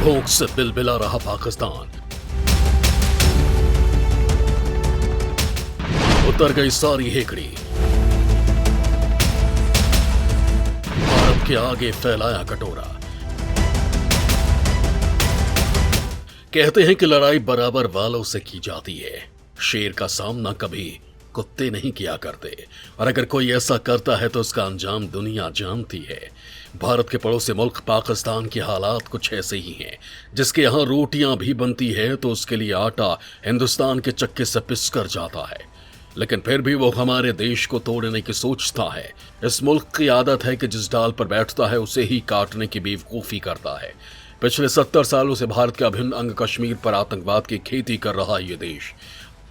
भूख से बिलबिला रहा पाकिस्तान। उतर गई सारी हेकड़ी। भारत के आगे फैलाया कटोरा। कहते हैं कि लड़ाई बराबर वालों से की जाती है। शेर का सामना कभी कुत्ते नहीं किया करते, और अगर कोई ऐसा करता है तो उसका अंजाम दुनिया जानती है। भारत के पड़ोसी मुल्क पाकिस्तान के हालात कुछ ऐसे ही हैं। जिसके यहाँ रोटियां भी बनती है तो उसके लिए आटा हिंदुस्तान के चक्के से पिसकर जाता है, लेकिन फिर भी वो हमारे देश को तोड़ने की सोचता है। इस मुल्क की आदत है कि जिस डाल पर बैठता है उसे ही काटने की बेवकूफ़ी करता है। पिछले 70 सालों से भारत के अभिन्न अंग कश्मीर पर आतंकवाद की खेती कर रहा ये देश।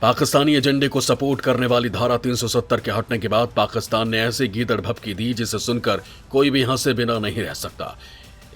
पाकिस्तानी एजेंडे को सपोर्ट करने वाली धारा 370 के हटने के बाद पाकिस्तान ने ऐसे गीदड़ भभकी दी जिसे सुनकर कोई भी हंसे बिना नहीं रह सकता।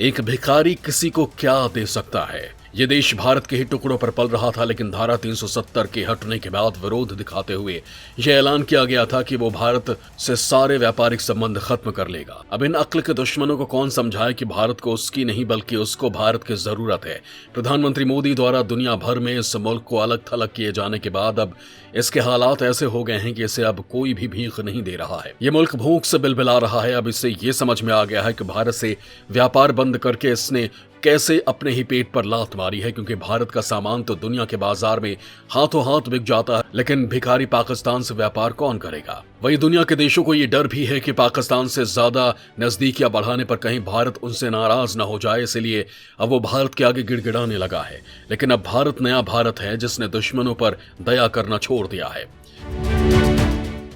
एक भिखारी किसी को क्या दे सकता है? ये देश भारत के ही टुकड़ों पर पल रहा था, लेकिन धारा 370 के हटने के बाद विरोध दिखाते हुए यह ऐलान किया गया था कि वो भारत से सारे व्यापारिक संबंध खत्म कर लेगा। अब इन अक्ल के दुश्मनों को कौन समझाए कि भारत को उसकी नहीं बल्कि उसको भारत की जरूरत है। प्रधानमंत्री मोदी द्वारा दुनिया भर में इस मुल्क को अलग थलग किए जाने के बाद अब इसके हालात ऐसे हो गए हैं कि इसे अब कोई भी भीख नहीं दे रहा है। ये मुल्क भूख से बिलबिला रहा है। अब इससे ये समझ में आ गया है कि भारत से व्यापार बंद करके इसने कैसे अपने ही पेट पर लात मारी है, क्योंकि भारत का सामान तो दुनिया के बाजार में हाथों हाथ बिक जाता है, लेकिन भिखारी पाकिस्तान से व्यापार कौन करेगा। वही दुनिया के देशों को ये डर भी है कि पाकिस्तान से ज्यादा नजदीकियां बढ़ाने पर कहीं भारत उनसे नाराज न हो जाए, इसलिए अब वो भारत के आगे गिड़गिड़ाने लगा है। लेकिन अब भारत नया भारत है जिसने दुश्मनों पर दया करना छोड़ दिया है।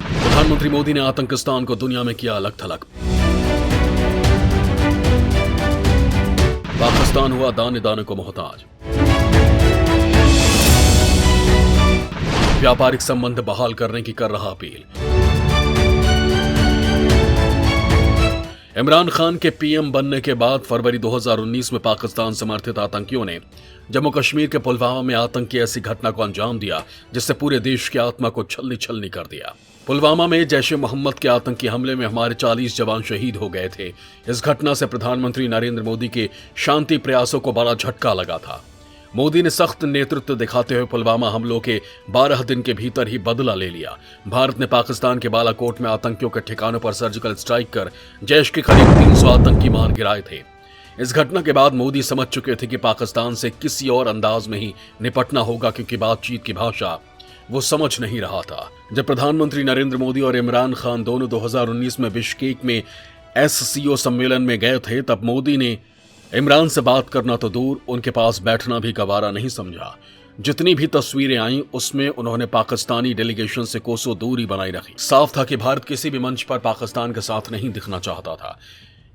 प्रधानमंत्री मोदी ने आतंकिस्तान को दुनिया में किया अलग थलग। पाकिस्तान हुआ दाने दाने को मोहताज। व्यापारिक संबंध बहाल करने की कर रहा अपील। इमरान खान के पीएम बनने के बाद फरवरी 2019 में पाकिस्तान समर्थित आतंकियों ने जम्मू कश्मीर के पुलवामा में आतंक की ऐसी घटना को अंजाम दिया जिससे पूरे देश की आत्मा को छलनी छलनी कर दिया। पुलवामा में जैश ए मोहम्मद के आतंकी हमले में हमारे 40 जवान शहीद हो गए थे। इस घटना से प्रधानमंत्री नरेंद्र मोदी के शांति प्रयासों को बड़ा झटका लगा था। मोदी ने सख्त नेतृत्व दिखाते हुए पुलवामा हमलों के 12 दिन के भीतर ही बदला ले लिया। भारत ने पाकिस्तान के बालाकोट में आतंकियों के ठिकानों पर सर्जिकल स्ट्राइक कर जैश के करीब 300 आतंकी मार गिराए थे। इस घटना के बाद मोदी समझ चुके थे कि पाकिस्तान से किसी और अंदाज में ही निपटना होगा, क्योंकि बातचीत की भाषा वो समझ नहीं रहा था। जब प्रधानमंत्री नरेंद्र मोदी और इमरान खान दोनों 2019 में बिश्केक में SCO सम्मेलन में गए थे, तब मोदी ने इमरान से बात करना तो दूर, उनके पास बैठना भी गवारा नहीं समझा। जितनी भी तस्वीरें आईं उसमें उन्होंने पाकिस्तानी डेलीगेशन से कोसों दूरी बनाई रखी। साफ था कि भारत किसी भी मंच पर पाकिस्तान के साथ नहीं दिखना चाहता था।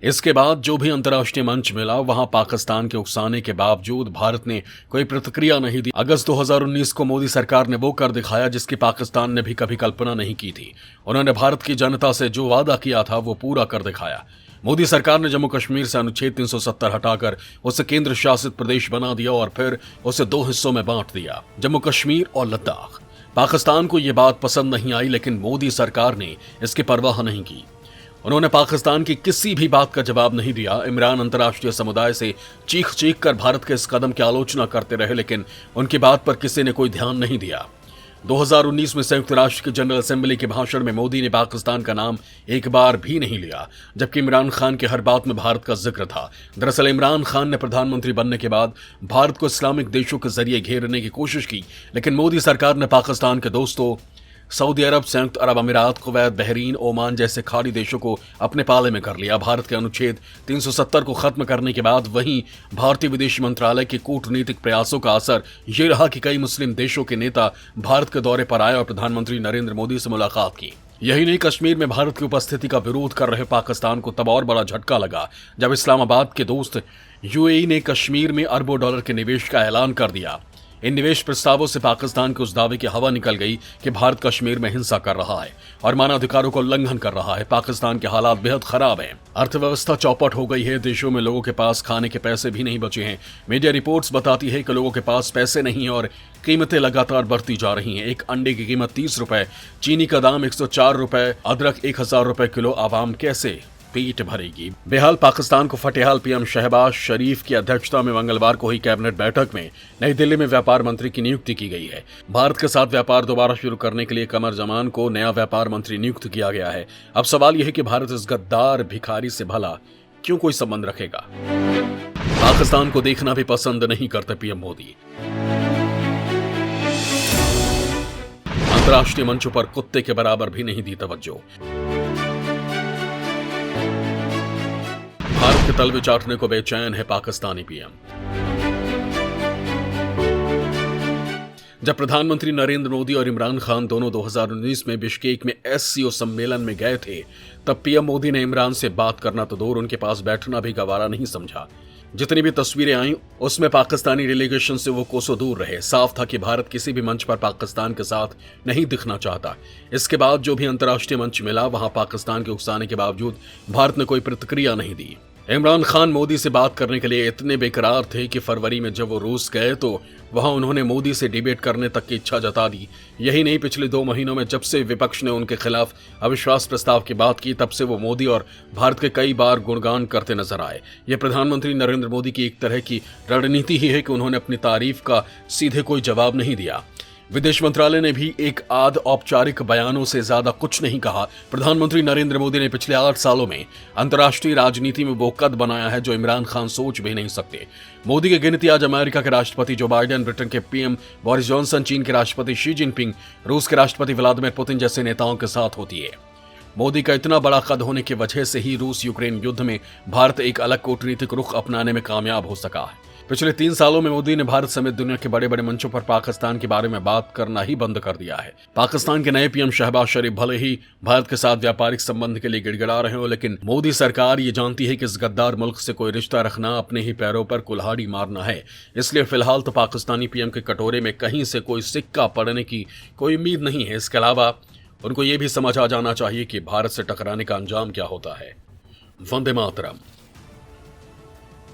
इसके बाद जो भी अंतर्राष्ट्रीय मंच मिला वहां पाकिस्तान के उकसाने के बावजूद भारत ने कोई प्रतिक्रिया नहीं दी। अगस्त 2019 को मोदी सरकार ने वो कर दिखाया जिसकी पाकिस्तान ने भी कभी कल्पना नहीं की थी। उन्होंने भारत की जनता से जो वादा किया था वो पूरा कर दिखाया। मोदी सरकार ने जम्मू कश्मीर से अनुच्छेद 370 हटाकर उसे केंद्र शासित प्रदेश बना दिया और फिर उसे 2 हिस्सों में बांट दिया, जम्मू कश्मीर और लद्दाख। पाकिस्तान को ये बात पसंद नहीं आई, लेकिन मोदी सरकार ने इसकी परवाह नहीं की। उन्होंने पाकिस्तान की किसी भी बात का जवाब नहीं दिया। इमरान अंतर्राष्ट्रीय समुदाय से चीख चीख कर भारत के इस कदम की आलोचना करते रहे, लेकिन उनकी बात पर किसी ने कोई ध्यान नहीं दिया। 2019 में संयुक्त राष्ट्र की जनरल असेंबली के भाषण में मोदी ने पाकिस्तान का नाम एक बार भी नहीं लिया, जबकि इमरान खान की हर बात में भारत का जिक्र था। दरअसल इमरान खान ने प्रधानमंत्री बनने के बाद भारत को इस्लामिक देशों के जरिए घेरने की कोशिश की, लेकिन मोदी सरकार ने पाकिस्तान के दोस्तों सऊदी अरब, संयुक्त अरब अमीरात, कुवैत, बहरीन, ओमान जैसे खाड़ी देशों को अपने पाले में कर लिया। भारत के अनुच्छेद 370 को खत्म करने के बाद वहीं भारतीय विदेश मंत्रालय के कूटनीतिक प्रयासों का असर ये रहा कि कई मुस्लिम देशों के नेता भारत के दौरे पर आए और प्रधानमंत्री नरेंद्र मोदी से मुलाकात की। यही नहीं, कश्मीर में भारत की उपस्थिति का विरोध कर रहे पाकिस्तान को तब और बड़ा झटका लगा जब इस्लामाबाद के दोस्त UAE ने कश्मीर में अरबों डॉलर के निवेश का ऐलान कर दिया। इन निवेश प्रस्तावों से पाकिस्तान के उस दावे की हवा निकल गई कि भारत कश्मीर में हिंसा कर रहा है और मानवाधिकारों को उल्लंघन कर रहा है। पाकिस्तान के हालात बेहद खराब हैं। अर्थव्यवस्था चौपट हो गई है। देशों में लोगों के पास खाने के पैसे भी नहीं बचे हैं। मीडिया रिपोर्ट्स बताती है कि लोगों के पास पैसे नहीं है और कीमतें लगातार बढ़ती जा रही हैं। एक अंडे की कीमत 30 रुपए, चीनी का दाम 104 रुपए, अदरक 1000 रुपए किलो। आवाम कैसे पेट भरेगी। बेहाल पाकिस्तान को फटेहाल पीएम शहबाज शरीफ की अध्यक्षता में मंगलवार को हुई कैबिनेट बैठक में नई दिल्ली में व्यापार मंत्री की नियुक्ति की गई है। भारत के साथ व्यापार दोबारा शुरू करने के लिए कमर जमान को नया व्यापार मंत्री नियुक्त किया गया है। अब सवाल यह है कि भारत इस गद्दार भिखारी से भला क्यों कोई संबंध रखेगा। पाकिस्तान को देखना भी पसंद नहीं करते पीएम मोदी। अंतर्राष्ट्रीय मंचों पर कुत्ते के बराबर भी नहीं दी तवज्जो। भारत के तलवे चाटने को बेचैन है पाकिस्तानी पीएम। जब प्रधानमंत्री नरेंद्र मोदी और इमरान खान दोनों 2019 में बिश्केक में एससीओ सम्मेलन में गए थे, तब पीएम मोदी ने इमरान से बात करना तो दूर, उनके पास बैठना भी गवारा नहीं समझा। जितनी भी तस्वीरें आईं उसमें पाकिस्तानी डेलीगेशन से वो कोसों दूर रहे। साफ था कि भारत किसी भी मंच पर पाकिस्तान के साथ नहीं दिखना चाहता। इसके बाद जो भी अंतर्राष्ट्रीय मंच मिला, वहां पाकिस्तान के उकसाने के बावजूद भारत ने कोई प्रतिक्रिया नहीं दी। इमरान खान मोदी से बात करने के लिए इतने बेकरार थे कि फरवरी में जब वो रूस गए तो वहां उन्होंने मोदी से डिबेट करने तक की इच्छा जता दी। यही नहीं, पिछले 2 महीनों में जब से विपक्ष ने उनके खिलाफ अविश्वास प्रस्ताव की बात की, तब से वो मोदी और भारत के कई बार गुणगान करते नजर आए। ये प्रधानमंत्री नरेंद्र मोदी की एक तरह की रणनीति ही है कि उन्होंने अपनी तारीफ का सीधे कोई जवाब नहीं दिया। विदेश मंत्रालय ने भी एक आध औपचारिक बयानों से ज्यादा कुछ नहीं कहा। प्रधानमंत्री नरेंद्र मोदी ने पिछले 8 सालों में अंतर्राष्ट्रीय राजनीति में वो कद बनाया है जो इमरान खान सोच भी नहीं सकते। मोदी की गिनती आज अमेरिका के राष्ट्रपति जो बाइडेन, ब्रिटेन के पीएम बोरिस जॉनसन, चीन के राष्ट्रपति शी जिनपिंग, रूस के राष्ट्रपति व्लादिमीर पुतिन जैसे नेताओं के साथ होती है। मोदी का इतना बड़ा कद होने की वजह से ही रूस यूक्रेन युद्ध में भारत एक अलग कूटनीतिक रुख अपनाने में कामयाब हो सका है। पिछले 3 सालों में मोदी ने भारत समेत दुनिया के बड़े बड़े मंचों पर पाकिस्तान के बारे में बात करना ही बंद कर दिया है। पाकिस्तान के नए पीएम शहबाज शरीफ भले ही भारत के साथ व्यापारिक संबंध के लिए गिड़गिड़ा रहे हो, लेकिन मोदी सरकार ये जानती है कि इस गद्दार मुल्क से कोई रिश्ता रखना अपने ही पैरों पर कुल्हाड़ी मारना है। इसलिए फिलहाल तो पाकिस्तानी पीएम के कटोरे में कहीं से कोई सिक्का पड़ने की कोई उम्मीद नहीं है। इसके अलावा उनको ये भी समझ आ जाना चाहिए कि भारत से टकराने का अंजाम क्या होता है। वंदे मातरम।